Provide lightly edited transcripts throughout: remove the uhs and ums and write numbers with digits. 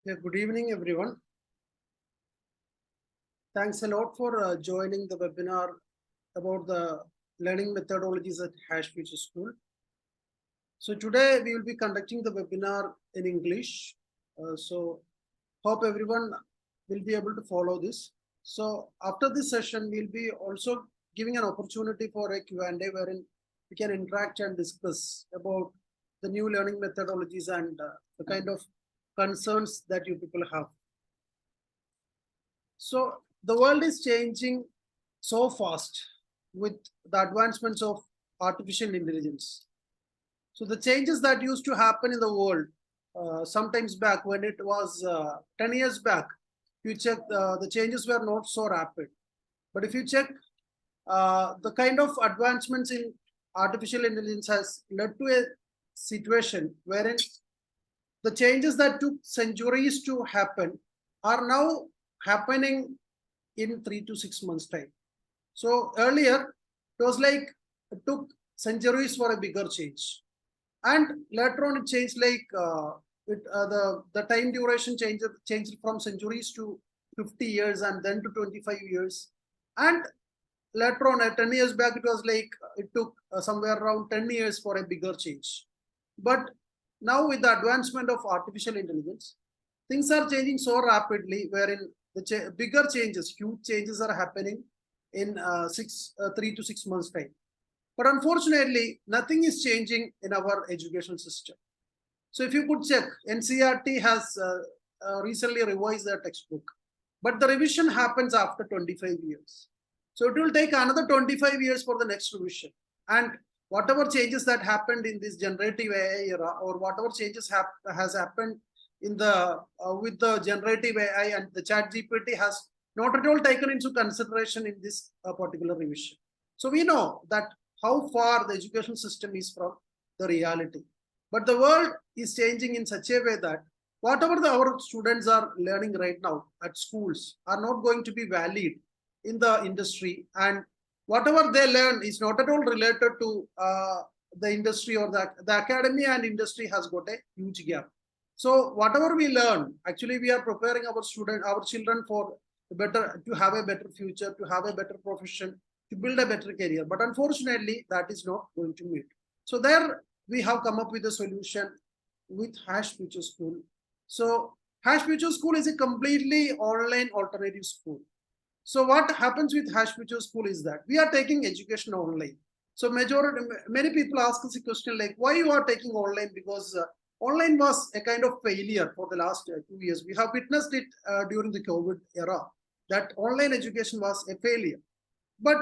Yeah, good evening, everyone. Thanks a lot for joining the webinar about the learning methodologies at Hash Future School. So today we will be conducting the webinar in English. So hope everyone will be able to follow this. So after this session, we'll be also giving an opportunity for a Q&A wherein we can interact and discuss about the new learning methodologies and the kind of concerns that you people have. So the world is changing so fast with the advancements of artificial intelligence. So the changes that used to happen in the world sometimes back when it was 10 years back, you check the changes were not so rapid. But if you check the kind of advancements in artificial intelligence has led to a situation wherein the changes that took centuries to happen are now happening in 3 to 6 months time. So earlier it was like it took centuries for a bigger change, and later on it changed like the time duration changed from centuries to 50 years and then to 25 years, and later on at 10 years back it was like it took somewhere around 10 years for a bigger change. But now with the advancement of artificial intelligence, things are changing so rapidly wherein the bigger changes, huge changes are happening in 3 to 6 months time. But unfortunately, nothing is changing in our education system. So if you could check, NCERT has recently revised their textbook, but the revision happens after 25 years. So it will take another 25 years for the next revision. And whatever changes that happened in this generative AI era, or whatever changes has happened in the with the generative AI and the chat GPT has not at all taken into consideration in this particular revision. So we know that how far the education system is from the reality. But the world is changing in such a way that whatever our students are learning right now at schools are not going to be valid in the industry, and whatever they learn is not at all related to the industry, or the academy and industry has got a huge gap. So whatever we learn, actually we are preparing our children for to have a better future, to have a better profession, to build a better career. But unfortunately, that is not going to meet. So there we have come up with a solution with Hash Future School. So Hash Future School is a completely online alternative school. So what happens with Hash Future School is that we are taking education online. So many people ask us a question like, why you are taking online? Because online was a kind of failure for the last 2 years. We have witnessed it during the COVID era, that online education was a failure. But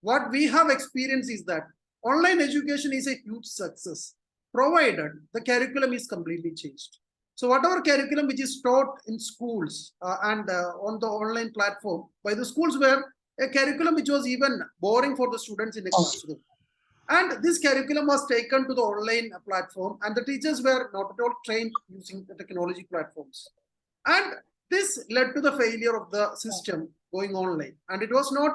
what we have experienced is that online education is a huge success, provided the curriculum is completely changed. So whatever curriculum which is taught in schools and on the online platform by the schools were a curriculum which was even boring for the students in the classroom. And this curriculum was taken to the online platform, and the teachers were not at all trained using the technology platforms. And this led to the failure of the system going online. And it was not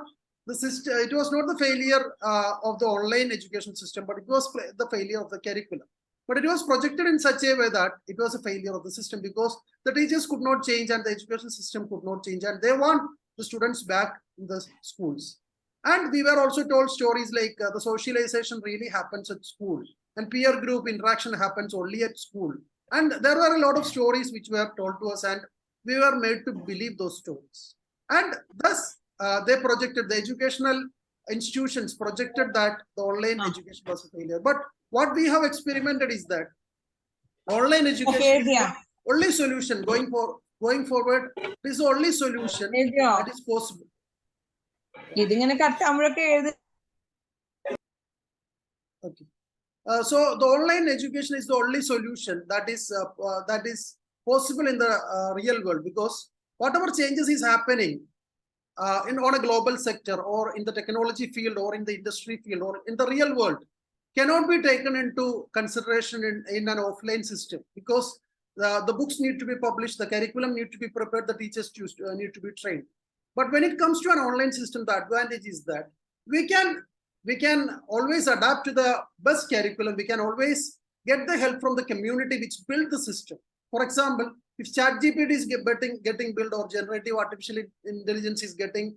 the system, it was not the failure of the online education system, but it was the failure of the curriculum. But it was projected in such a way that it was a failure of the system, because the teachers could not change and the education system could not change, and they want the students back in the schools. And we were also told stories like the socialization really happens at school, and peer group interaction happens only at school. And there were a lot of stories which were told to us, and we were made to believe those stories. And thus, they projected, the educational institutions projected that the online education was a failure. But what we have experimented is that online education is the only solution going forward. It is the only solution that is possible. Okay. So the online education is the only solution that is possible in the real world, because whatever changes is happening on a global sector, or in the technology field, or in the industry field, or in the real world, cannot be taken into consideration in an offline system, because the books need to be published, the curriculum need to be prepared, the teachers need to be trained. But when it comes to an online system, the advantage is that we can always adapt to the best curriculum. We can always get the help from the community which built the system. For example, if ChatGPT is getting built or generative artificial intelligence is getting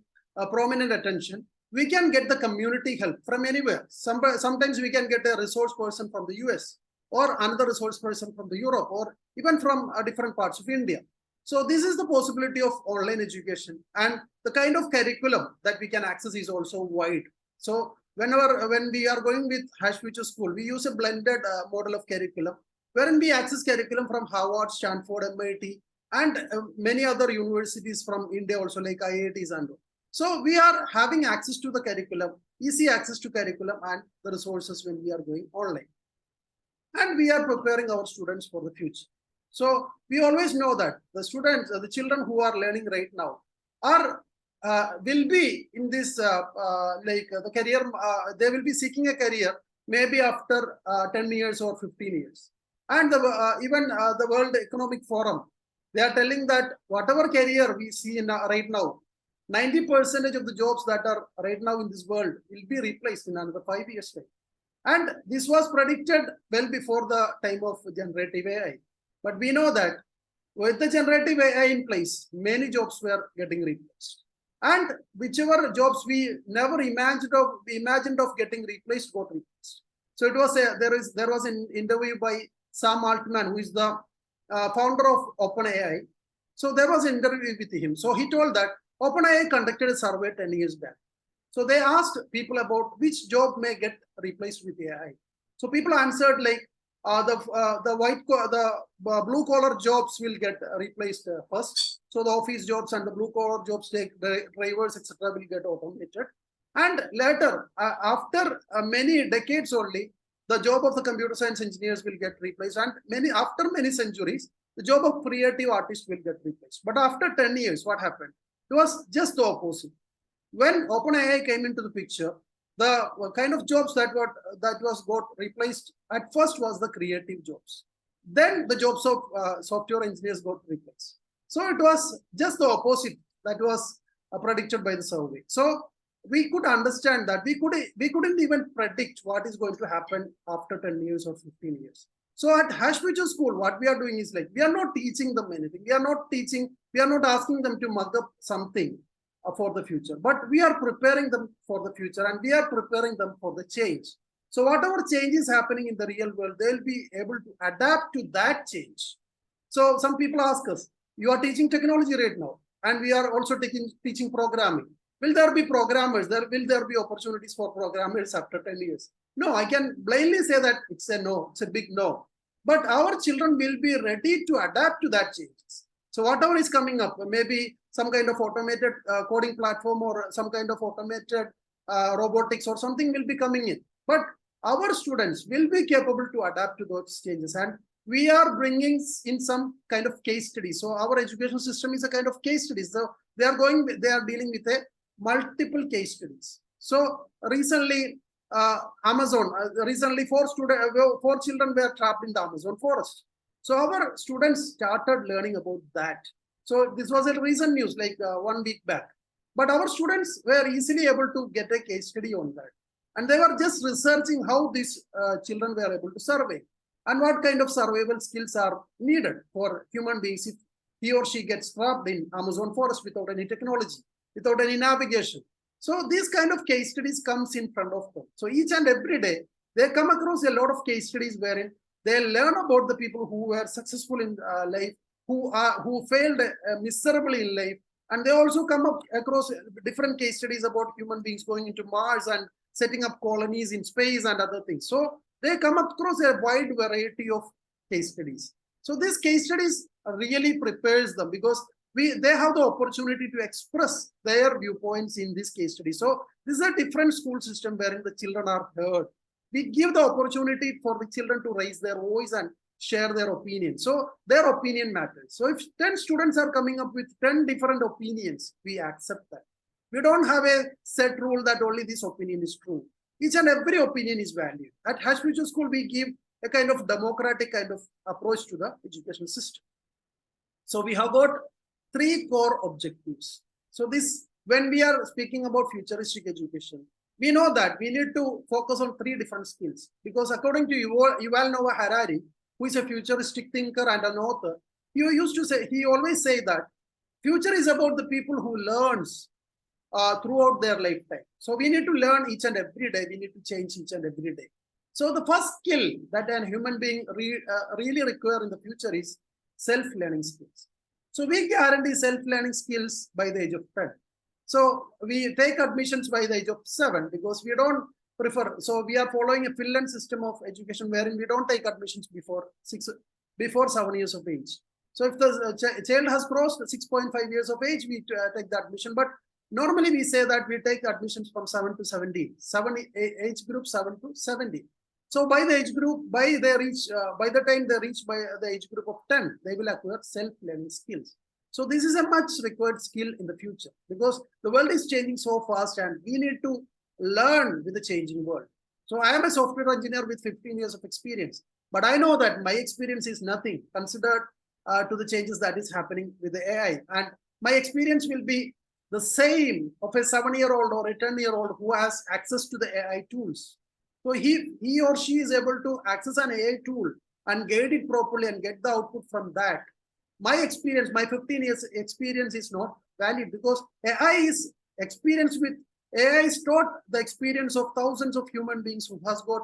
prominent attention, we can get the community help from anywhere. Sometimes we can get a resource person from the US or another resource person from the Europe or even from different parts of India. So this is the possibility of online education, and the kind of curriculum that we can access is also wide. So when we are going with Hash Future School, we use a blended model of curriculum, wherein we access curriculum from Harvard, Stanford, MIT, and many other universities from India also, like IITs and all. So we are having access to the curriculum, easy access to curriculum and the resources when we are going online. And we are preparing our students for the future. So we always know that the students, the children who are learning right now are will be in this the career, they will be seeking a career maybe after 10 years or 15 years. And even the World Economic Forum, they are telling that whatever career we see right now, 90% of the jobs that are right now in this world will be replaced in another 5 years' time. And this was predicted well before the time of generative AI. But we know that with the generative AI in place, many jobs were getting replaced. And whichever jobs we never imagined of getting replaced got replaced. So it was there was an interview by Sam Altman, who is the founder of OpenAI. So there was an interview with him. So he told that OpenAI conducted a survey 10 years back. So they asked people about which job may get replaced with AI. So people answered like the blue collar jobs will get replaced first. So the office jobs and the blue collar jobs, like drivers, etc., will get automated. And later, after many decades only, the job of the computer science engineers will get replaced. And after many centuries, the job of creative artists will get replaced. But after 10 years, what happened? It was just the opposite. When OpenAI came into the picture, the kind of jobs that got replaced at first was the creative jobs. Then the jobs of software engineers got replaced. So it was just the opposite that was predicted by the survey. So we could understand that we couldn't even predict what is going to happen after 10 years or 15 years. So at Hash Future School, what we are doing is like, we are not teaching them anything. We are not asking them to mug up something for the future, but we are preparing them for the future, and we are preparing them for the change. So whatever change is happening in the real world, they'll be able to adapt to that change. So some people ask us, you are teaching technology right now, and we are also teaching programming. Will there be programmers? Will there be opportunities for programmers after 10 years? No, I can blindly say that it's a no, it's a big no. But our children will be ready to adapt to that changes. So whatever is coming up, maybe some kind of automated coding platform or some kind of automated robotics or something will be coming in. But our students will be capable to adapt to those changes. And we are bringing in some kind of case study. So our education system is a kind of case study. So they are dealing with a multiple case studies. So recently, Amazon, recently 4 children were trapped in the Amazon forest. So our students started learning about that. So this was a recent news, like 1 week back. But our students were easily able to get a case study on that. And they were just researching how these children were able to survive and what kind of survival skills are needed for human beings if he or she gets trapped in Amazon forest without any technology, without any navigation. So these kind of case studies comes in front of them. So each and every day, they come across a lot of case studies wherein they learn about the people who were successful in life, who failed miserably in life, and they also come up across different case studies about human beings going into Mars and setting up colonies in space and other things. So they come across a wide variety of case studies. So these case studies really prepares them because they have the opportunity to express their viewpoints in this case study. So this is a different school system wherein the children are heard. We give the opportunity for the children to raise their voice and share their opinion. So their opinion matters. So if 10 students are coming up with 10 different opinions, we accept that. We don't have a set rule that only this opinion is true. Each and every opinion is valued. At Hash Future School, we give a kind of democratic kind of approach to the education system. So we have got 3 core objectives. So this, when we are speaking about futuristic education, we know that we need to focus on 3 different skills, because according to Yuval Noah Harari, who is a futuristic thinker and an author, he always say that future is about the people who learns throughout their lifetime. So we need to learn each and every day. We need to change each and every day. So the first skill that a human being really require in the future is self-learning skills. So we guarantee self-learning skills by the age of 10. So we take admissions by the age of 7 because we don't prefer. So we are following a Finland system of education wherein we don't take admissions before 7 years of age. So if the child has crossed 6.5 years of age, we take the admission. But normally we say that we take admissions from 7 to 17, age group 7 to 70. So by the age group, by the time they reach by the age group of 10, they will acquire self-learning skills. So this is a much required skill in the future because the world is changing so fast and we need to learn with the changing world. So I am a software engineer with 15 years of experience, but I know that my experience is nothing considered to the changes that is happening with the AI. And my experience will be the same of a 7-year-old or a 10-year-old who has access to the AI tools. So he or she is able to access an AI tool and guide it properly and get the output from that. My experience, my 15 years experience is not valid because AI is experienced with, AI is taught the experience of thousands of human beings who has got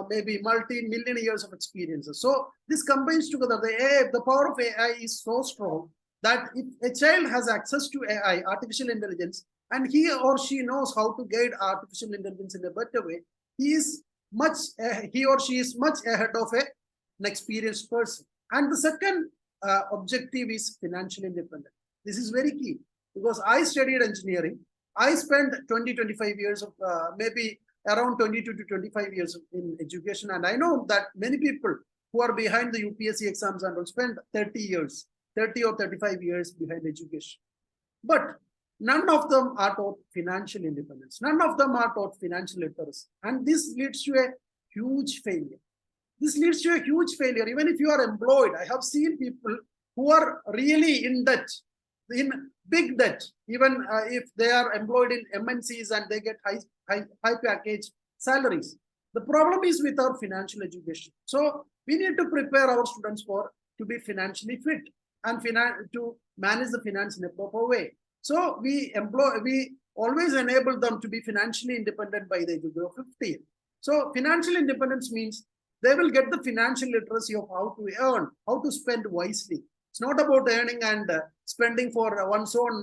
maybe multi-million years of experiences. So this combines together. The power of AI is so strong that if a child has access to AI, artificial intelligence, and he or she knows how to guide artificial intelligence in a better way, he or she is much ahead of an experienced person. And the second objective is financial independence. This is very key because I studied engineering. I spent 25 years of maybe around 22 to 25 years in education. And I know that many people who are behind the UPSC exams and will spend 30 or 35 years behind education. But none of them are taught financial independence. None of them are taught financial literacy. And this leads to a huge failure. This leads to a huge failure. Even if you are employed, I have seen people who are really in debt, in big debt, even if they are employed in MNCs and they get high package salaries. The problem is with our financial education. So we need to prepare our students to be financially fit and to manage the finance in a proper way. So we always enable them to be financially independent by the age of 15. So financial independence means they will get the financial literacy of how to earn, how to spend wisely. It's not about earning and spending for one's own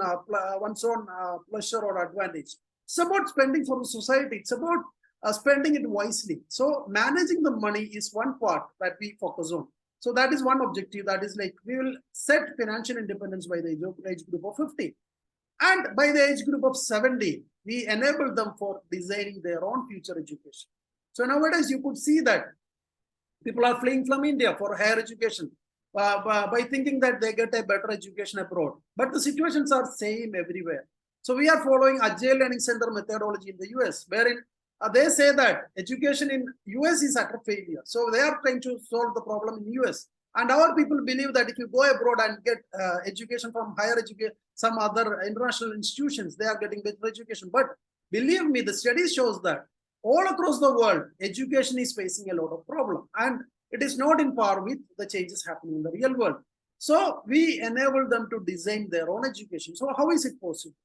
pleasure or advantage. It's about spending for the society. It's about spending it wisely. So managing the money is one part that we focus on. So that is one objective. That is like we will set financial independence by the age group of 50. And by the age group of 70, we enable them for designing their own future education. So nowadays you could see that people are fleeing from India for higher education by thinking that they get a better education abroad. But the situations are same everywhere. So we are following Agile Learning Center methodology in the US, wherein they say that education in US is utter failure. So they are trying to solve the problem in US. And our people believe that if you go abroad and get education from higher education, some other international institutions, they are getting better education. But believe me, the study shows that all across the world, education is facing a lot of problems. And it is not in par with the changes happening in the real world. So we enable them to design their own education. So how is it possible?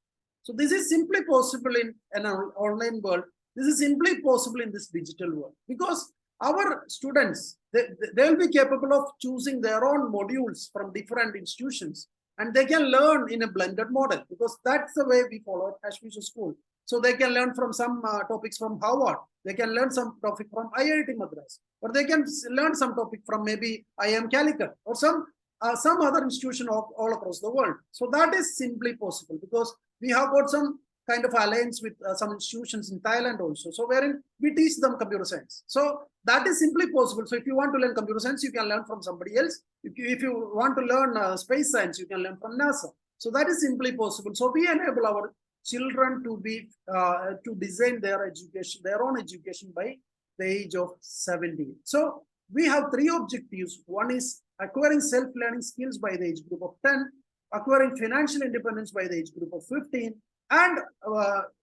So this is simply possible in an online world. This is simply possible in this digital world because our students, they will be capable of choosing their own modules from different institutions and they can learn in a blended model because that's the way we follow at Ash Future School. So they can learn from some topics from Harvard. They can learn some topic from IIT Madras, or they can learn some topic from maybe IIM Calicut or some other institution all across the world. So that is simply possible because we have got some kind of alliance with some institutions in Thailand also. So wherein we teach them computer science. So that is simply possible. So if you want to learn computer science, you can learn from somebody else. If you want to learn space science, you can learn from NASA. So that is simply possible. So we enable our children to be to design their education, their own education by the age of 17. So we have three objectives. One is acquiring self-learning skills by the age group of 10, acquiring financial independence by the age group of 15, and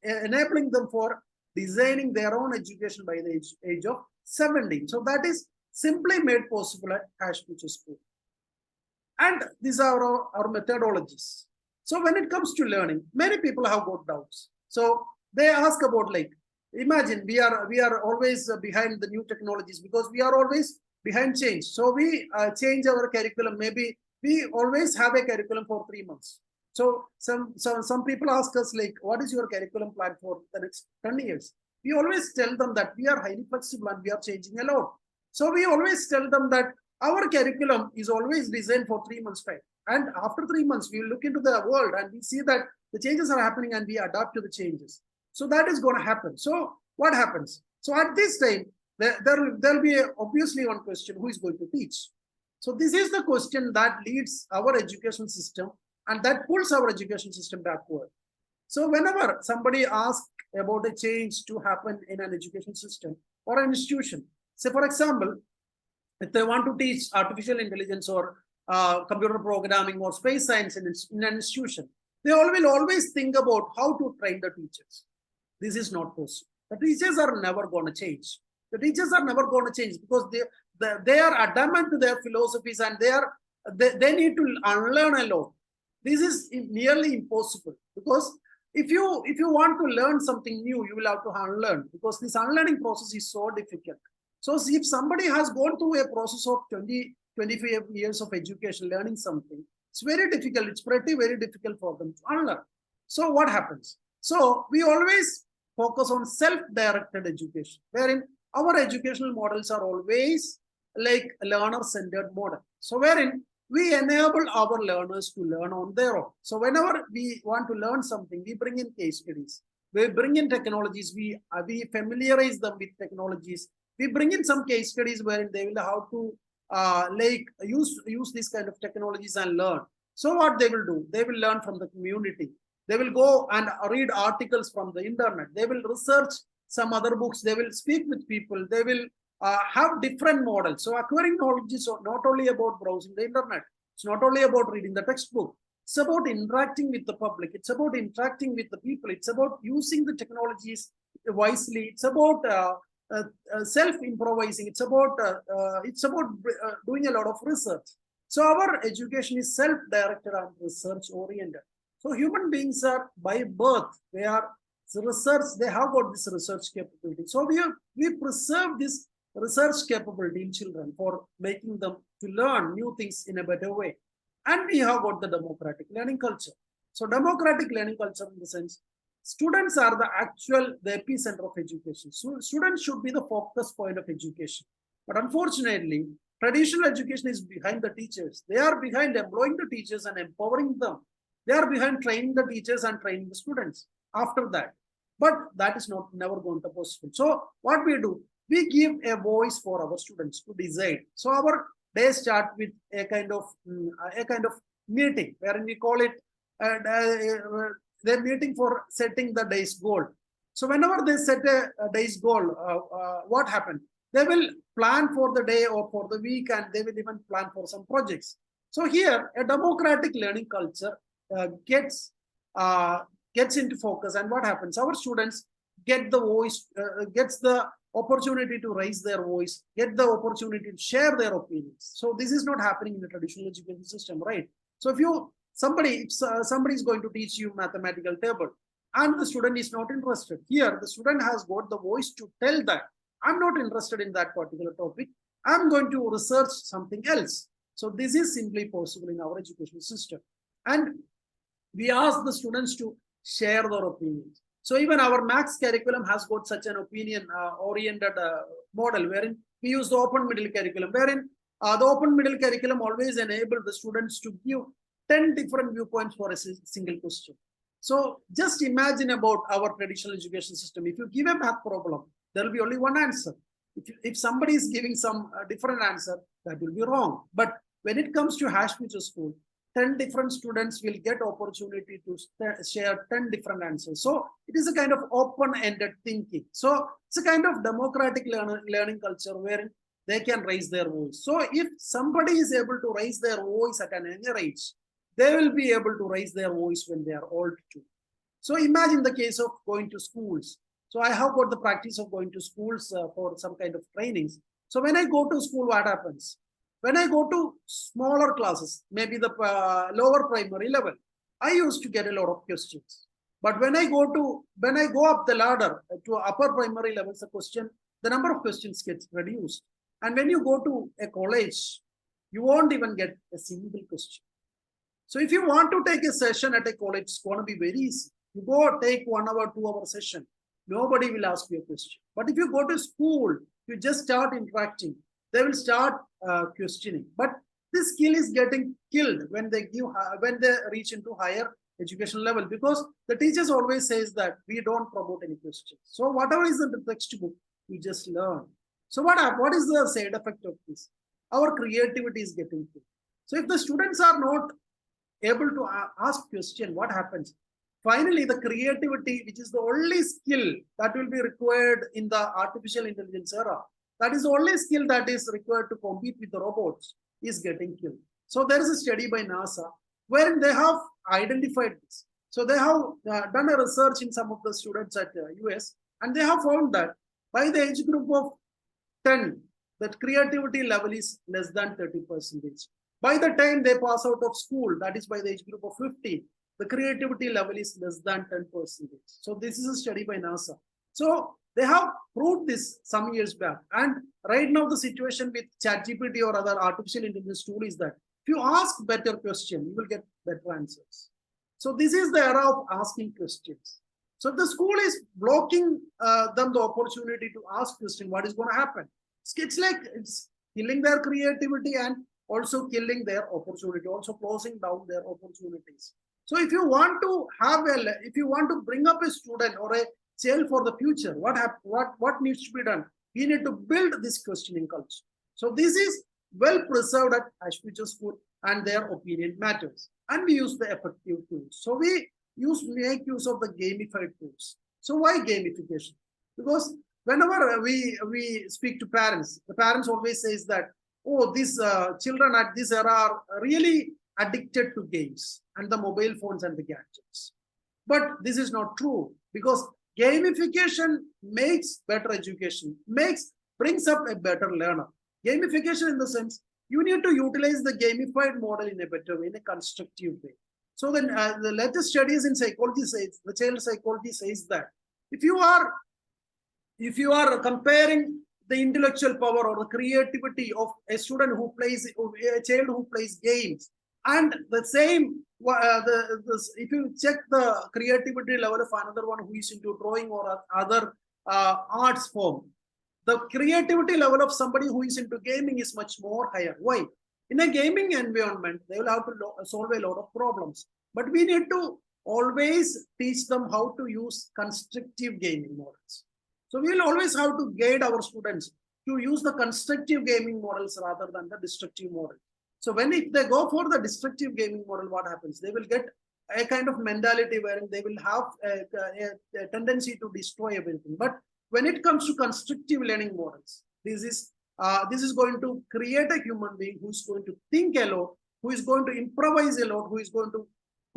enabling them for designing their own education by the age of 17. So that is simply made possible at Hash Future School. And these are our methodologies. So when it comes to learning, many people have got doubts. So they ask about, like, imagine we are always behind the new technologies because we are always behind change. So we change our curriculum. Maybe we always have a curriculum for 3 months. So some people ask us, like, what is your curriculum plan for the next 10 years? We always tell them that we are highly flexible and we are changing a lot. So we always tell them that our curriculum is always designed for 3 months time. And after 3 months, we look into the world and we see that the changes are happening and we adapt to the changes. So that is going to happen. So what happens? So at this time, there'll be obviously one question: who is going to teach? So this is the question that leads our education system and that pulls our education system backward. So whenever somebody asks about a change to happen in an education system or an institution, say for example, if they want to teach artificial intelligence or computer programming or space science in an institution, they all will always think about how to train the teachers. This is not possible. The teachers are never going to change. The teachers are never going to change because they are adamant to their philosophies and they need to unlearn a lot. This is nearly impossible because if you want to learn something new, you will have to unlearn, because this unlearning process is so difficult. So if somebody has gone through a process of 25 years of education, learning something, it's very difficult. It's very difficult for them to unlearn. So what happens? So we always focus on self-directed education, wherein our educational models are always like a learner-centered model. So wherein we enable our learners to learn on their own. So whenever we want to learn something, we bring in case studies, we bring in technologies, we familiarize them with technologies. We bring in some case studies where they will have to use these kind of technologies and learn. So what they will do? They will learn from the community. They will go and read articles from the internet. They will research some other books. They will speak with people. They will have different models. So acquiring knowledge is not only about browsing the internet. It's not only about reading the textbook. It's about interacting with the public. It's about interacting with the people. It's about using the technologies wisely. It's about self-improvising. It's about doing a lot of research. So our education is self-directed and research-oriented. So human beings are by birth, they are research, they have got this research capability. So we preserve this research capability in children for making them to learn new things in a better way. And we have got the democratic learning culture. So democratic learning culture in the sense, students are the epicenter of education. So students should be the focus point of education. But unfortunately, traditional education is behind the teachers. They are behind employing the teachers and empowering them. They are behind training the teachers and training the students after that. But that is never going to be possible. So what we do, we give a voice for our students to decide. So our day start with a kind of meeting, wherein we call it they're meeting for setting the day's goal. So whenever they set a day's goal, what happened? They will plan for the day or for the week, and they will even plan for some projects. So here, a democratic learning culture gets into focus, and what happens? Our students get the voice, gets the opportunity to raise their voice, get the opportunity to share their opinions. So this is not happening in the traditional education system, right? So if somebody is going to teach you mathematical table and the student is not interested, here the student has got the voice to tell that I'm not interested in that particular topic. I'm going to research something else. So this is simply possible in our education system. And we ask the students to share their opinions. So even our maths curriculum has got such an opinion-oriented model, wherein we use the open middle curriculum, wherein the open middle curriculum always enables the students to give 10 different viewpoints for a single question. So just imagine about our traditional education system. If you give a math problem, there will be only one answer. If somebody is giving some different answer, that will be wrong. But when it comes to Hash Future School, 10 different students will get opportunity to share 10 different answers. So it is a kind of open-ended thinking. So it's a kind of democratic learning culture where they can raise their voice. So if somebody is able to raise their voice at an younger age, they will be able to raise their voice when they are old too. So imagine the case of going to schools. So I have got the practice of going to schools for some kind of trainings. So when I go to school, what happens? When I go to smaller classes, maybe the lower primary level, I used to get a lot of questions. But when I go up the ladder to upper primary levels, the number of questions gets reduced. And when you go to a college, you won't even get a single question. So if you want to take a session at a college, it's going to be very easy. You go take 1 hour, 2 hour session. Nobody will ask you a question. But if you go to school, you just start interacting. They will start questioning. But this skill is getting killed when they reach into higher education level, because the teachers always says that we don't promote any questions. So whatever is in the textbook, you just learn. So what is the side effect of this? Our creativity is getting killed. So if the students are not able to ask question, what happens? Finally, the creativity, which is the only skill that will be required in the artificial intelligence era, that is the only skill that is required to compete with the robots, is getting killed. So there is a study by NASA wherein they have identified this. So they have done a research in some of the students at US, and they have found that by the age group of 10, that creativity level is less than 30%. By the time they pass out of school, that is by the age group of 50, the creativity level is less than 10%. So this is a study by NASA. So they have proved this some years back. And right now the situation with ChatGPT or other artificial intelligence tool is that if you ask better question, you will get better answers. So this is the era of asking questions. So if the school is blocking them the opportunity to ask question, what is going to happen? It's like it's killing their creativity and also killing their opportunity, also closing down their opportunities. So if you want to bring up a student or a child for the future, what needs to be done? We need to build this questioning culture. So this is well preserved at Ashfuture School, and their opinion matters. And we use the effective tools. So we make use of the gamified tools. So why gamification? Because whenever we speak to parents, the parents always says that, oh, these children at this era are really addicted to games and the mobile phones and the gadgets. But this is not true, because gamification makes better education, brings up a better learner. Gamification in the sense, you need to utilize the gamified model in a better way, in a constructive way. So then the latest studies in psychology says, the child psychology says that if you are comparing the intellectual power or the creativity of a student who plays, a child who plays games, and the same, if you check the creativity level of another one who is into drawing or other arts form, the creativity level of somebody who is into gaming is much more higher. Why? In a gaming environment, they will have to solve a lot of problems. But we need to always teach them how to use constructive gaming models. So we will always have to guide our students to use the constructive gaming models rather than the destructive model. So if they go for the destructive gaming model, what happens? They will get a kind of mentality wherein they will have a tendency to destroy everything. But when it comes to constructive learning models, this is going to create a human being who is going to think a lot, who is going to improvise a lot, who is going to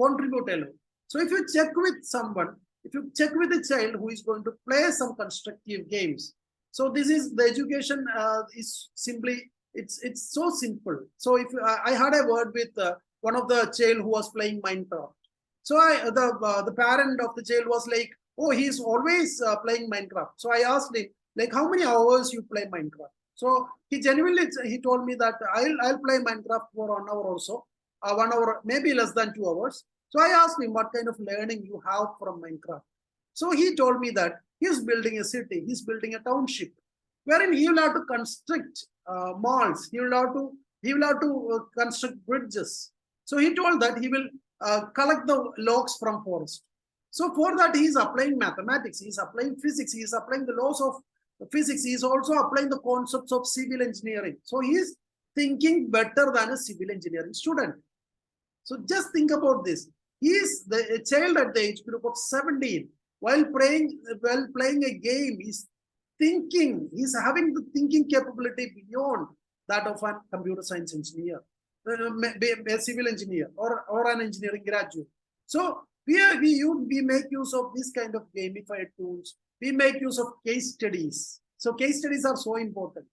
contribute a lot. So if you check with someone, if you check with a child who is going to play some constructive games, so this is the education is simply, it's so simple. So if I had a word with one of the child who was playing Minecraft. So the parent of the child was like, oh, he's always playing Minecraft. So I asked him, like, how many hours you play Minecraft? So he genuinely, he told me that I'll play Minecraft for 1 hour or so, 1 hour, maybe less than 2 hours. So I asked him what kind of learning you have from Minecraft. So he told me that he's building a city, he's building a township, wherein he will have to construct malls, he will have to construct bridges. So he told that he will collect the logs from forest. So for that, he is applying mathematics, he is applying physics, he is applying the laws of physics, he is also applying the concepts of civil engineering. So he is thinking better than a civil engineering student. So just think about this. He is a child at the age group of 17. While playing a game, he's thinking, he's having the thinking capability beyond that of a computer science engineer, a civil engineer, or an engineering graduate. So we make use of this kind of gamified tools. We make use of case studies. So case studies are so important.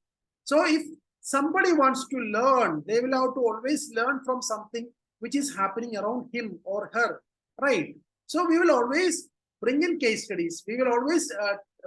So if somebody wants to learn, they will have to always learn from something which is happening around him or her, right? So we will always bring in case studies. We will always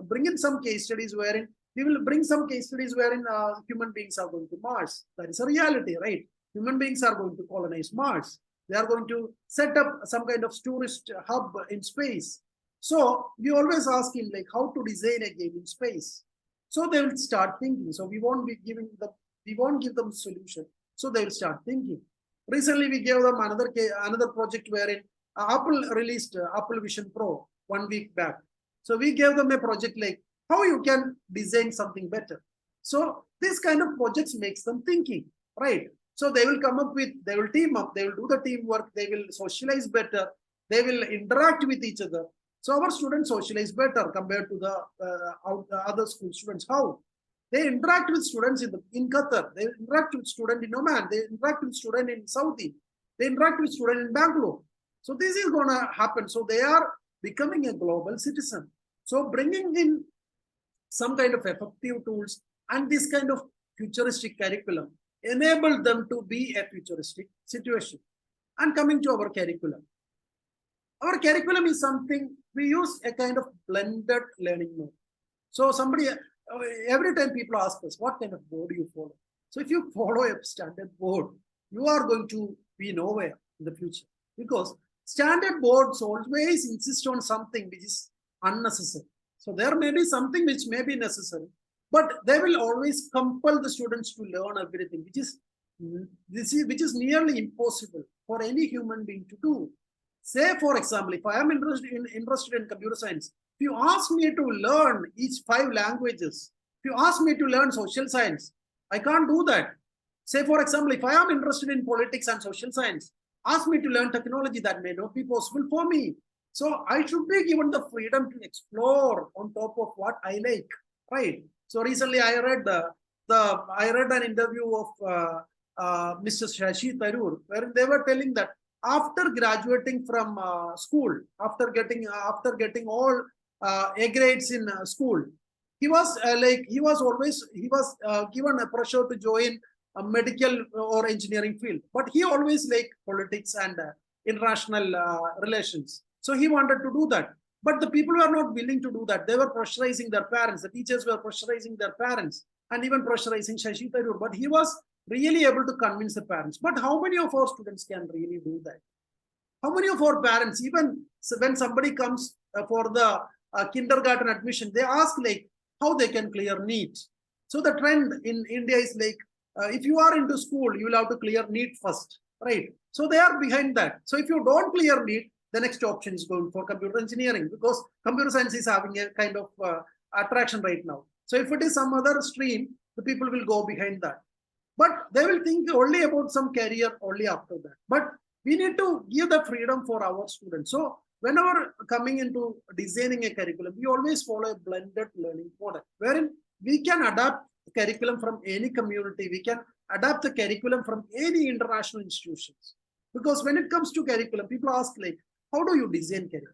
bring in some case studies wherein we will bring some case studies wherein human beings are going to Mars. That is a reality, right? Human beings are going to colonize Mars. They are going to set up some kind of tourist hub in space. So we always ask him like how to design a game in space. So they will start thinking. So we won't give them solution. So they will start thinking. Recently, we gave them another project wherein Apple released Apple Vision Pro 1 week back. So we gave them a project like how you can design something better. So this kind of projects makes them thinking, right? So they will come up with, they will team up, they will do the teamwork, they will socialize better, they will interact with each other. So our students socialize better compared to the other school students. How? They interact with students in Qatar, they interact with students in Oman, they interact with students in Saudi, they interact with students in Bangalore. So this is going to happen. So they are becoming a global citizen. So bringing in some kind of effective tools and this kind of futuristic curriculum enable them to be a futuristic situation. And coming to our curriculum is something we use a kind of blended learning mode. So every time people ask us, what kind of board do you follow? So if you follow a standard board, you are going to be nowhere in the future, because standard boards always insist on something which is unnecessary. So there may be something which may be necessary, but they will always compel the students to learn everything, which is nearly impossible for any human being to do. Say, for example, if I am interested in computer science, if you ask me to learn each 5 languages, if you ask me to learn social science, I can't do that. Say, for example, if I am interested in politics and social science, ask me to learn technology, that may not be possible for me. So I should be given the freedom to explore on top of what I like, right? So recently I read an interview of Mr. Shashi Tharoor, where they were telling that after graduating from school, after getting all A grades in school, he was given a pressure to join a medical or engineering field, but he always liked politics and international relations. So he wanted to do that. But the people were not willing to do that. They were pressurizing their parents. The teachers were pressurizing their parents and even pressurizing Shashi Tharoor. But he was really able to convince the parents. But how many of our students can really do that? How many of our parents, even when somebody comes for the kindergarten admission, they ask like how they can clear NEET. So the trend in India is like, if you are into school, you will have to clear NEET first, right? So they are behind that. So if you don't clear NEET, the next option is going for computer engineering, because computer science is having a kind of attraction right now. So if it is some other stream, the people will go behind that. But they will think only about some career only after that. But we need to give the freedom for our students. So whenever coming into designing a curriculum, we always follow a blended learning model, wherein we can adapt the curriculum from any community. We can adapt the curriculum from any international institutions. Because when it comes to curriculum, people ask like, how do you design curriculum?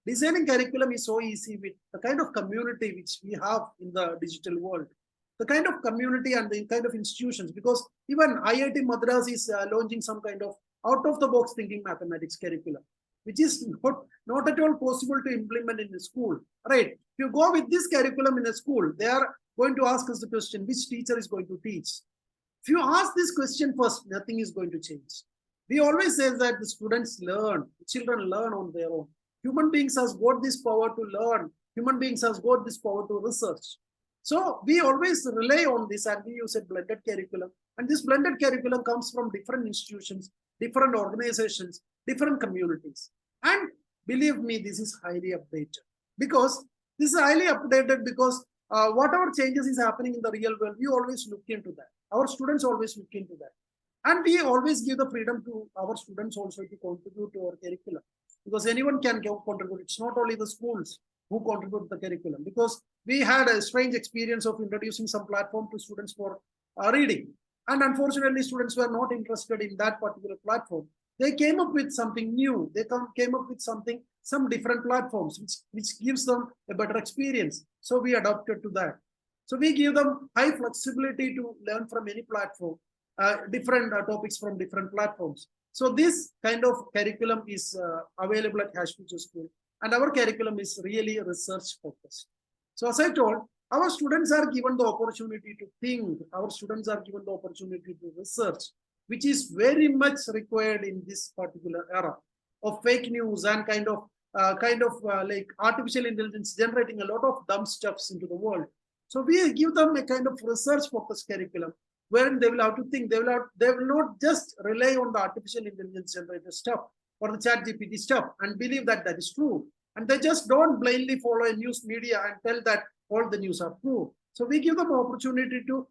Designing curriculum is so easy with the kind of community which we have in the digital world, the kind of community and the kind of institutions, because even IIT Madras is launching some kind of out-of-the-box thinking mathematics curriculum, which is not at all possible to implement in a school, right? If you go with this curriculum in a school, they are going to ask us the question, which teacher is going to teach? If you ask this question first, nothing is going to change. We always say that the students learn, the children learn on their own. Human beings has got this power to learn. Human beings has got this power to research. So we always rely on this and we use a blended curriculum. And this blended curriculum comes from different institutions, different organizations, different communities. And believe me, this is highly updated, because whatever changes is happening in the real world, we always look into that. Our students always look into that. And we always give the freedom to our students also to contribute to our curriculum, because anyone can contribute. It's not only the schools who contribute to the curriculum, because we had a strange experience of introducing some platform to students for reading. And unfortunately, students were not interested in that particular platform. They came up with something new. They came up with some different platforms, which gives them a better experience. So we adapted to that. So we give them high flexibility to learn from any platform, different topics from different platforms. So this kind of curriculum is available at Hash Future School, and our curriculum is really research focused. So as I told, our students are given the opportunity to think, our students are given the opportunity to research, which is very much required in this particular era of fake news and like artificial intelligence generating a lot of dumb stuffs into the world. So we give them a kind of research focused curriculum wherein they will have to think, they will not just rely on the artificial intelligence generated stuff or the chat GPT stuff and believe that that is true. And they just don't blindly follow a news media and tell that all the news are true. So we give them opportunity to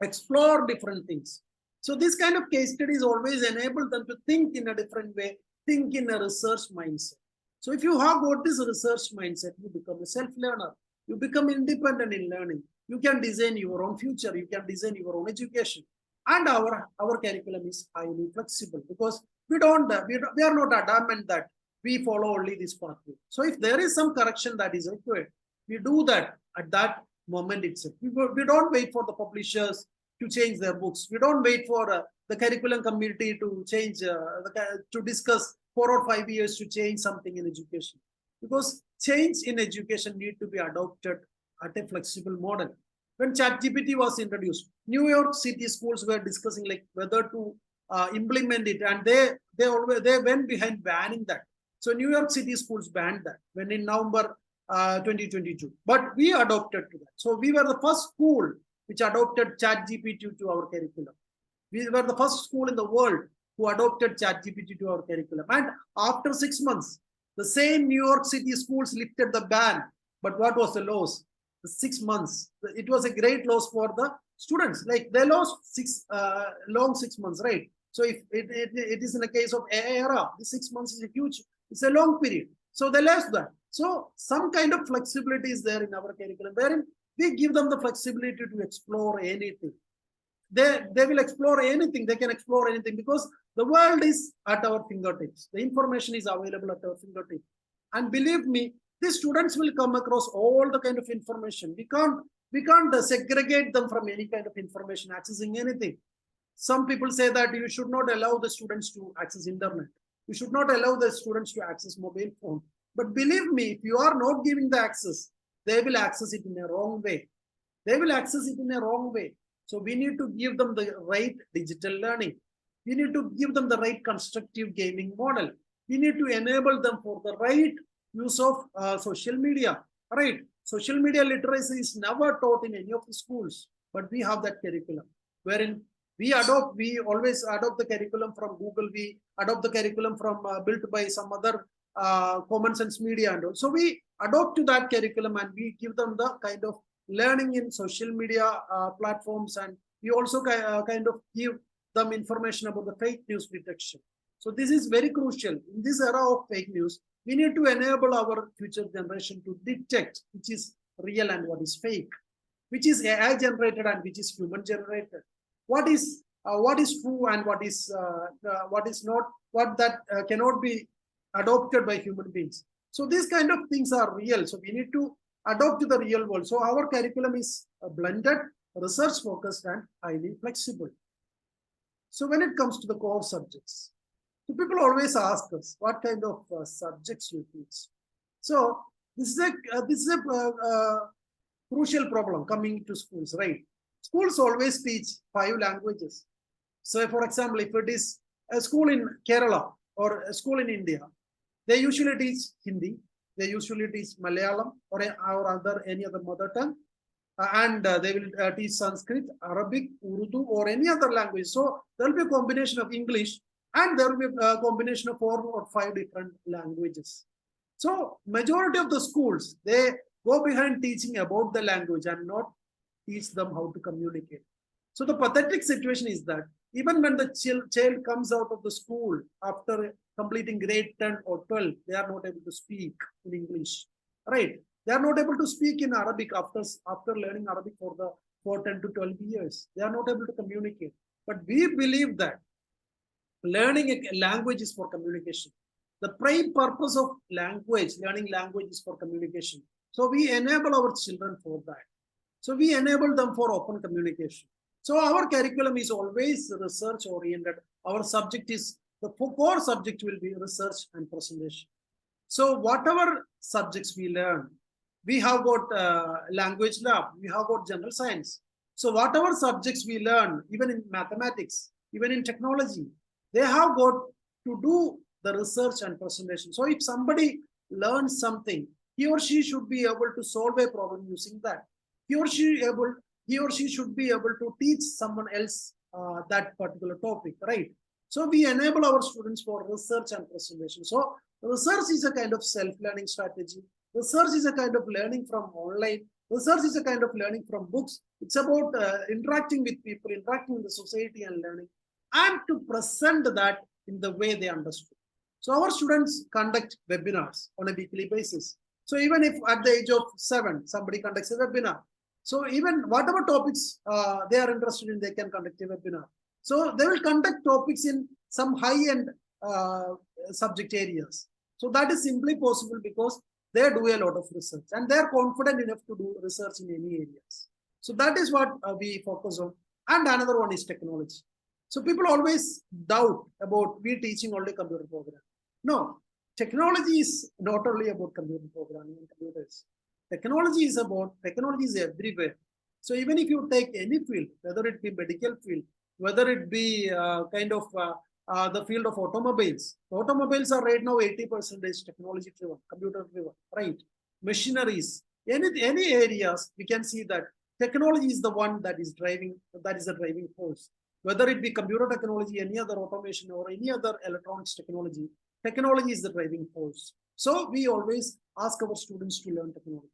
explore different things. So this kind of case studies always enable them to think in a different way, think in a research mindset. So if you have got this research mindset, you become a self-learner. You become independent in learning. You can design your own future. You can design your own education. And our curriculum is highly flexible because we are not adamant that we follow only this pathway. So if there is some correction that is required, we do that at that moment itself. We don't wait for the publishers to change their books. We don't wait for the curriculum committee to change, to discuss 4 or 5 years to change something in education. Because change in education need to be adopted at a flexible model. When ChatGPT was introduced, New York City schools were discussing like whether to implement it, and they went behind banning that. So New York City schools banned that when in November 2022. But we adopted to that. So we were the first school which adopted ChatGPT to our curriculum. We were the first school in the world who adopted ChatGPT to our curriculum. And after 6 months, the same New York City schools lifted the ban. But what was the loss? The 6 months. It was a great loss for the students. Like they lost long 6 months, right? So if it is in a case of era, the 6 months is a huge, it's a long period. So they lost that. So some kind of flexibility is there in our curriculum, wherein we give them the flexibility to explore anything. They will explore anything. They can explore anything because the world is at our fingertips. The information is available at our fingertips. And believe me, these students will come across all the kind of information. We can't segregate them from any kind of information, accessing anything. Some people say that you should not allow the students to access internet. You should not allow the students to access mobile phone. But believe me, if you are not giving the access, they will access it in a wrong way. They will access it in a wrong way. So we need to give them the right digital learning. We need to give them the right constructive gaming model. We need to enable them for the right use of social media, right? Social media literacy is never taught in any of the schools, but we have that curriculum wherein we always adopt the curriculum from Google. We adopt the curriculum from built by some other common sense media and all. So we adopt to that curriculum and we give them the kind of learning in social media platforms, and we also kind of give them information about the fake news detection. So this is very crucial. In this era of fake news, we need to enable our future generation to detect which is real and what is fake, which is AI generated and which is human generated. What is true and what is not, what that cannot be adopted by human beings. So these kind of things are real. So we need to adopt to the real world. So our curriculum is blended, research focused, and highly flexible. So when it comes to the core subjects, so people always ask us what kind of subjects you teach. So this is a crucial problem coming to schools, right? Schools always teach 5 languages. So for example, if it is a school in Kerala or a school in India, they usually teach Hindi, they usually teach Malayalam or any other mother tongue, and they will teach Sanskrit, Arabic, Urdu, or any other language. So there will be a combination of English, and there will be a combination of 4 or 5 different languages. So majority of the schools, they go behind teaching about the language and not teach them how to communicate. So the pathetic situation is that even when the child comes out of the school after completing grade 10 or 12, they are not able to speak in English, right? They are not able to speak in Arabic after learning Arabic for 10 to 12 years. They are not able to communicate. But we believe that learning a language is for communication. The prime purpose of learning language is for communication. So we enable our children for that. So we enable them for open communication. So our curriculum is always research oriented. Our subject is, the core subject will be research and presentation. So whatever subjects we learn, we have got language lab, we have got general science. So whatever subjects we learn, even in mathematics, even in technology, they have got to do the research and presentation. So if somebody learns something, he or she should be able to solve a problem using that. He or she should be able to teach someone else that particular topic, right? So we enable our students for research and presentation. So research is a kind of self-learning strategy. Research is a kind of learning from online. Research is a kind of learning from books. It's about interacting with people, interacting with the society and learning, and to present that in the way they understood. So our students conduct webinars on a weekly basis. So even if at the age of 7, somebody conducts a webinar, so even whatever topics they are interested in, they can conduct a webinar. So they will conduct topics in some high-end subject areas. So that is simply possible because they do a lot of research and they are confident enough to do research in any areas. So that is what we focus on. And another one is technology. So people always doubt about we teaching only computer programming. No, technology is not only about computer programming and computers. Technology is everywhere. So even if you take any field, whether it be medical field, whether it be the field of automobiles. Automobiles are right now 80% technology driven, computer driven, right? Machineries, any areas, we can see that technology is the one that is driving, that is the driving force. Whether it be computer technology, any other automation, or any other electronics technology, technology is the driving force. So we always ask our students to learn technology.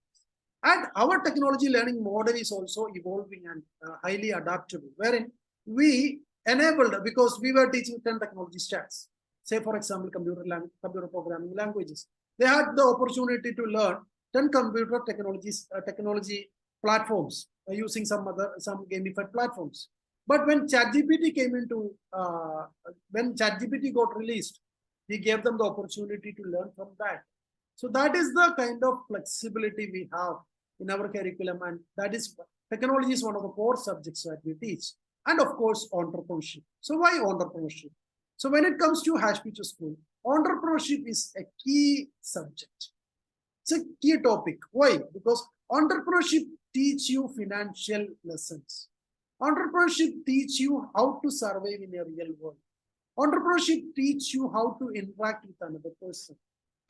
And our technology learning model is also evolving and highly adaptable, wherein we enabled, because we were teaching 10 technology stacks, say for example, computer programming languages. They had the opportunity to learn 10 computer technology platforms using some gamified platforms. But when ChatGPT when ChatGPT got released, we gave them the opportunity to learn from that. So that is the kind of flexibility we have in our curriculum, and that is, technology is one of the core subjects that we teach. And of course, entrepreneurship. So why entrepreneurship? So when it comes to Hash Future School, entrepreneurship is a key subject. It's a key topic. Why? Because entrepreneurship teach you financial lessons. Entrepreneurship teach you how to survive in a real world. Entrepreneurship teach you how to interact with another person,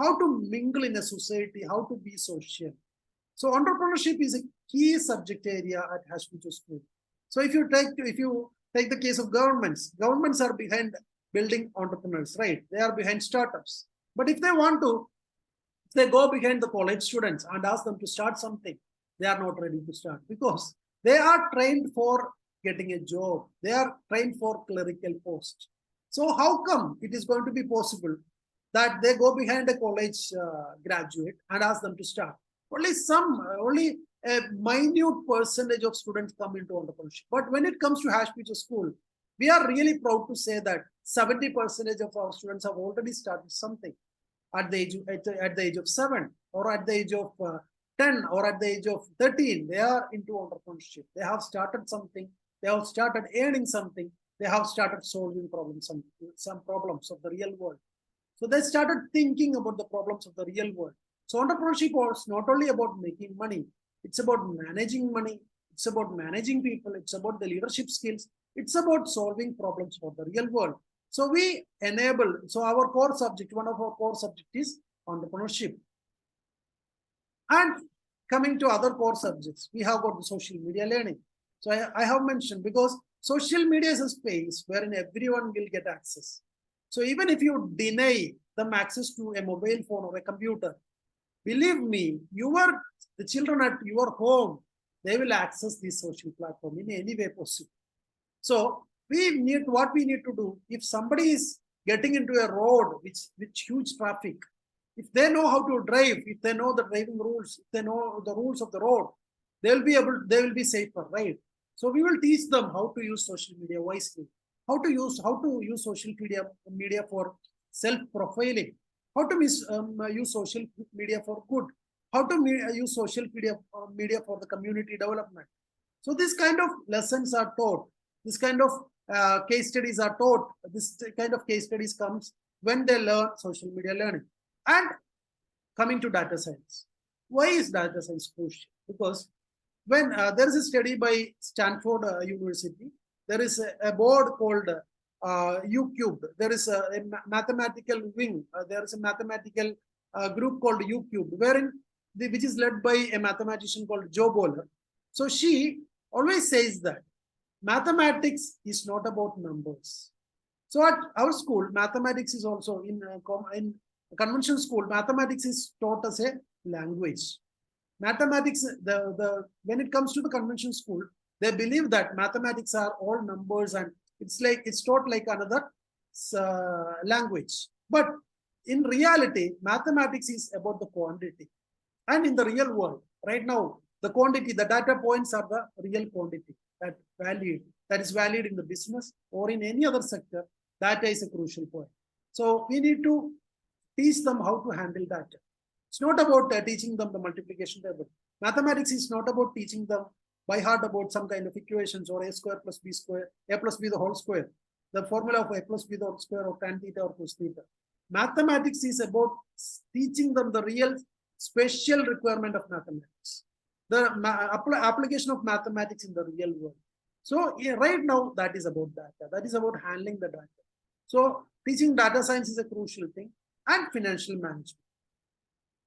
how to mingle in a society, how to be social. So entrepreneurship is a key subject area at Hash Future School. So if you take the case of governments are behind building entrepreneurs, right? They are behind startups. But if they want to, if they go behind the college students and ask them to start something, they are not ready to start because they are trained for getting a job. They are trained for clerical post. So how come it is going to be possible that they go behind a college graduate and ask them to start? Only a minute percentage of students come into entrepreneurship. But when it comes to Hash Future School, we are really proud to say that 70% of our students have already started something at the age of 7, or at the age of 10, or at the age of 13. They are into entrepreneurship. They have started something. They have started earning something. They have started solving problems, some problems of the real world. So they started thinking about the problems of the real world. So entrepreneurship was not only about making money, it's about managing money, it's about managing people, it's about the leadership skills, it's about solving problems for the real world. So we enable, so our core subject, one of our core subjects is entrepreneurship. And coming to other core subjects, we have got the social media learning. So I have mentioned, because social media is a space wherein everyone will get access. So even if you deny them access to a mobile phone or a computer, believe me, the children at your home, they will access this social platform in any way possible. So what we need to do, if somebody is getting into a road with huge traffic, if they know how to drive, if they know the driving rules, if they know the rules of the road, they will be safer, right? So we will teach them how to use social media wisely, how to use social media for self-profiling, how to use social media for good, how to use social media for the community development. So this kind of lessons are taught. This kind of case studies are taught. This kind of case studies comes when they learn social media learning. And coming to data science. Why is data science crucial? Because when there is a study by Stanford University, there is a board called U Cubed. There is a mathematical wing. There is a mathematical group called U Cubed, which is led by a mathematician called Joe Bowler. So she always says that mathematics is not about numbers. So at our school, mathematics is also in conventional school. Mathematics is taught as a language. Mathematics, when it comes to the conventional school, they believe that mathematics are all numbers and it's taught like another language. But in reality, mathematics is about the quantity. And in the real world, right now, the quantity, the data points are the real quantity that is valued in the business or in any other sector. Data is a crucial point. So we need to teach them how to handle data. It's not about teaching them the multiplication table. Mathematics is not about teaching them by heart about some kind of equations or a square plus b square, a plus b the whole square, the formula of a plus b the whole square or tan theta or cos theta. Mathematics is about teaching them the real special requirement of mathematics, the application of mathematics in the real world. So right now, that is about data. That is about handling the data. So teaching data science is a crucial thing, and financial management.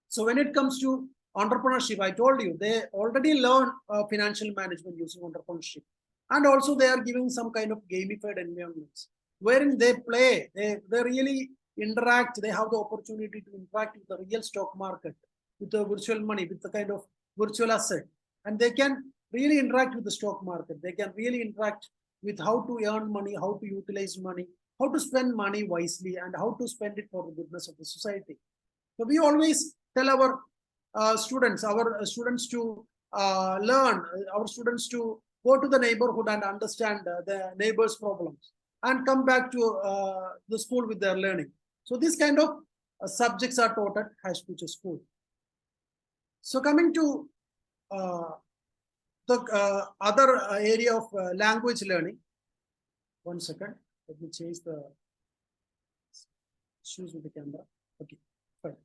So when it comes to entrepreneurship, I told you, they already learn financial management using entrepreneurship. And also they are giving some kind of gamified environments wherein they play, they really interact, they have the opportunity to interact with the real stock market, with the virtual money, with the kind of virtual asset. And they can really interact with the stock market. They can really interact with how to earn money, how to utilize money, how to spend money wisely, and how to spend it for the goodness of the society. So we always tell our students to learn, our students to go to the neighborhood and understand the neighbors' problems and come back to the school with their learning. So these kind of subjects are taught at Hash Future School. So coming to the other area of language learning. 1 second, let me change the issues with the camera. Okay, fine.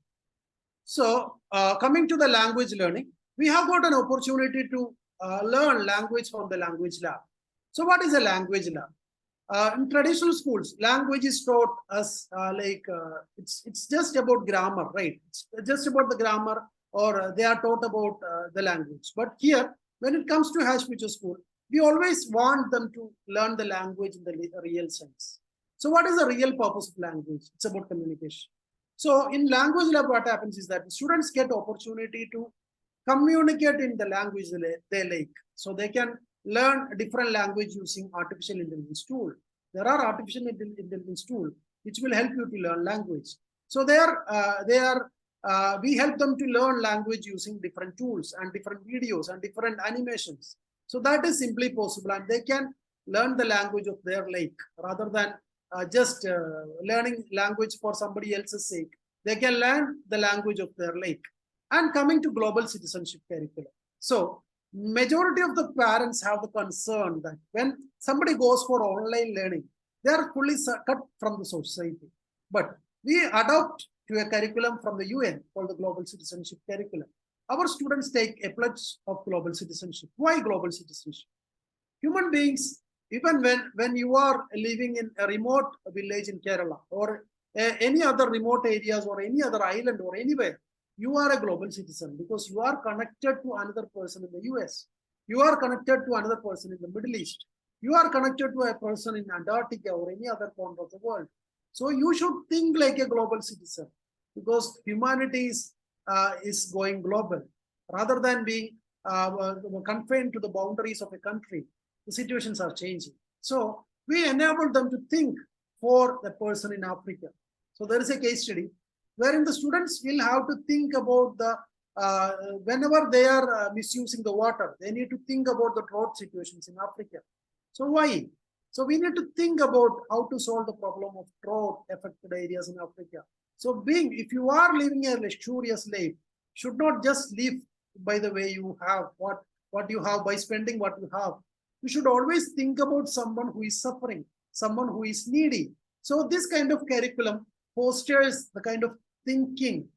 So coming to the language learning, we have got an opportunity to learn language from the language lab. So what is a language lab? In traditional schools, language is taught as it's just about grammar, right? It's just about the grammar, or they are taught about the language. But here, when it comes to Hash Future School, we always want them to learn the language in the real sense. So what is the real purpose of language? It's about communication. So in language lab, what happens is that students get opportunity to communicate in the language they like. So they can learn a different language using artificial intelligence tool. There are artificial intelligence tools which will help you to learn language. So we help them to learn language using different tools and different videos and different animations. So that is simply possible, and they can learn the language of their like, rather than just learning language for somebody else's sake. They can learn the language of their like. And coming to global citizenship curriculum. So majority of the parents have the concern that when somebody goes for online learning, they are fully cut from the society. But we adopt to a curriculum from the UN called the global citizenship curriculum. Our students take a pledge of global citizenship. Why global citizenship? Human beings, even when you are living in a remote village in Kerala or any other remote areas or any other island or anywhere, you are a global citizen because you are connected to another person in the US. You are connected to another person in the Middle East. You are connected to a person in Antarctica or any other corner of the world. So you should think like a global citizen because humanity is going global rather than being confined to the boundaries of a country. The situations are changing. So we enable them to think for the person in Africa. So there is a case study wherein the students will have to think about the, whenever they are misusing the water, they need to think about the drought situations in Africa. So why? So we need to think about how to solve the problem of drought affected areas in Africa. So if you are living a luxurious life, should not just live by the way you have, what you have, by spending what you have. You should always think about someone who is suffering, someone who is needy. So this kind of curriculum fosters the kind of thinking,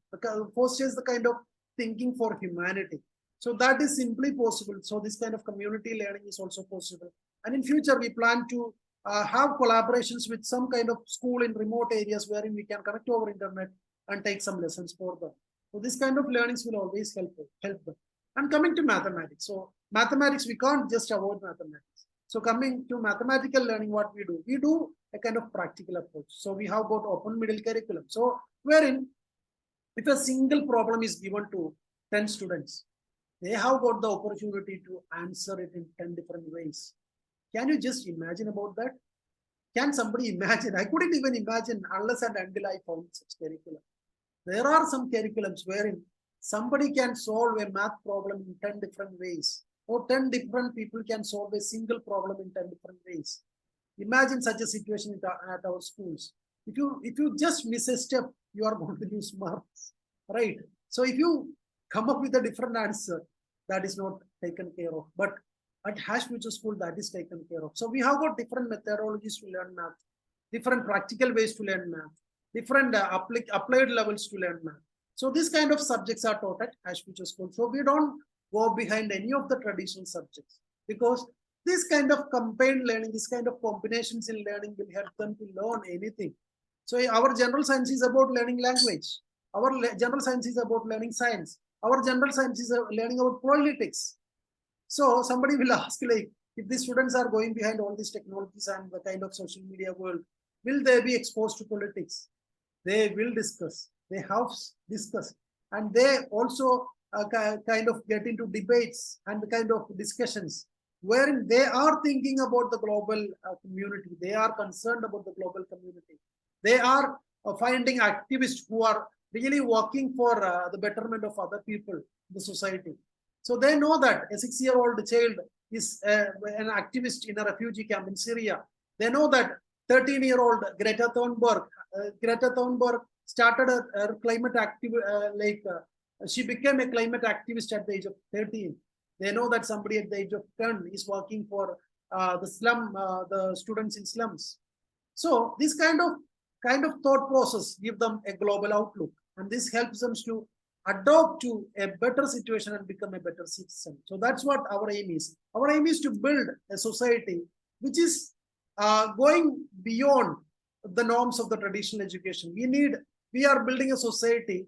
fosters the kind of thinking for humanity. So that is simply possible. So this kind of community learning is also possible. And in future, we plan to have collaborations with some kind of school in remote areas wherein we can connect over internet and take some lessons for them. So this kind of learnings will always help them. And coming to mathematics. So mathematics, we can't just avoid mathematics. So coming to mathematical learning, what we do a kind of practical approach. So we have got open middle curriculum. So wherein if a single problem is given to 10 students, they have got the opportunity to answer it in 10 different ways. Can you just imagine about that? Can somebody imagine? I couldn't even imagine unless and until I found such curriculum. There are some curriculums wherein somebody can solve a math problem in 10 different ways, or 10 different people can solve a single problem in 10 different ways. Imagine such a situation at our schools. If you just miss a step, you are going to lose marks, right? So if you come up with a different answer, that is not taken care of. But at Hash Future School, that is taken care of. So we have got different methodologies to learn math, different practical ways to learn math, different applied levels to learn math. So these kind of subjects are taught at Hash Future School. So we don't go behind any of the traditional subjects, because this kind of combined learning, this kind of combinations in learning will help them to learn anything. So our general science is about learning language. Our general science is about learning science. Our general science is learning about politics. So somebody will ask, like, if the students are going behind all these technologies and the kind of social media world, will they be exposed to politics? They will discuss. They have discussed. And they also kind of get into debates and the kind of discussions wherein they are thinking about the global community. They are concerned about the global community. They are finding activists who are really working for the betterment of other people in the society. So they know that a 6-year-old child is an activist in a refugee camp in Syria. They know that 13-year-old Greta Thunberg started a climate active, she became a climate activist at the age of 13. They know that somebody at the age of 10 is working for the students in slums. So this kind of thought process give them a global outlook, and this helps them to adopt to a better situation and become a better citizen. So that's what our aim is. Our aim is to build a society which is going beyond the norms of the traditional education. We are building a society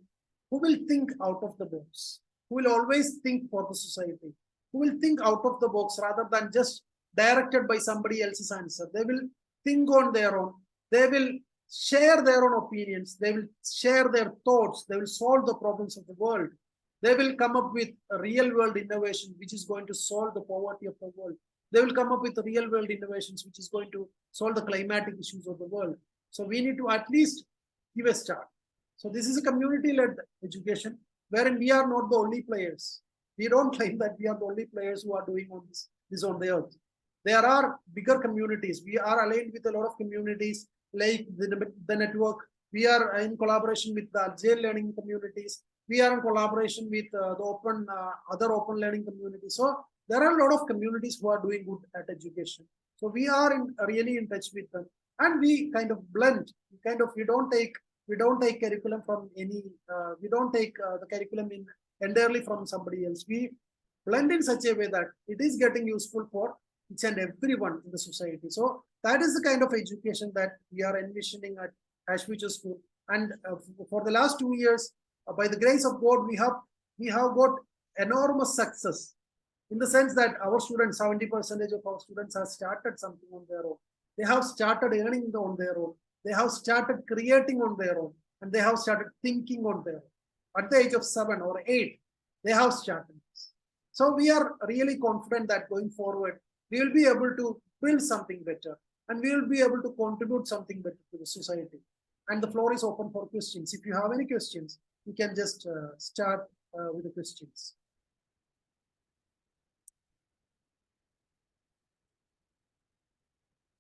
who will think out of the box, who will always think for the society, who will think out of the box rather than just directed by somebody else's answer. They will think on their own. They will share their own opinions. They will share their thoughts. They will solve the problems of the world. They will come up with a real world innovation which is going to solve the poverty of the world. They will come up with real world innovations which is going to solve the climatic issues of the world. So we need to at least give a start. So this is a community-led education wherein we are not the only players. We don't claim that we are the only players who are doing this on the earth. There are bigger communities. We are aligned with a lot of communities like the network. We are in collaboration with the Agile learning communities. We are in collaboration with the other open learning communities. So there are a lot of communities who are doing good at education. So we are really in touch with them, and we kind of blend. We don't take curriculum from any. We don't take the curriculum entirely from somebody else. We blend in such a way that it is getting useful for each and everyone in the society. So that is the kind of education that we are envisioning at Hash Future School. And for the last 2 years, by the grace of God, we have got enormous success in the sense that our students, 70% of our students have started something on their own. They have started earning on their own. They have started creating on their own, and they have started thinking on their own. At the age of 7 or 8, they have started this. So we are really confident that going forward, we will be able to build something better, and we will be able to contribute something better to the society. And the floor is open for questions. If you have any questions, you can just start with the questions.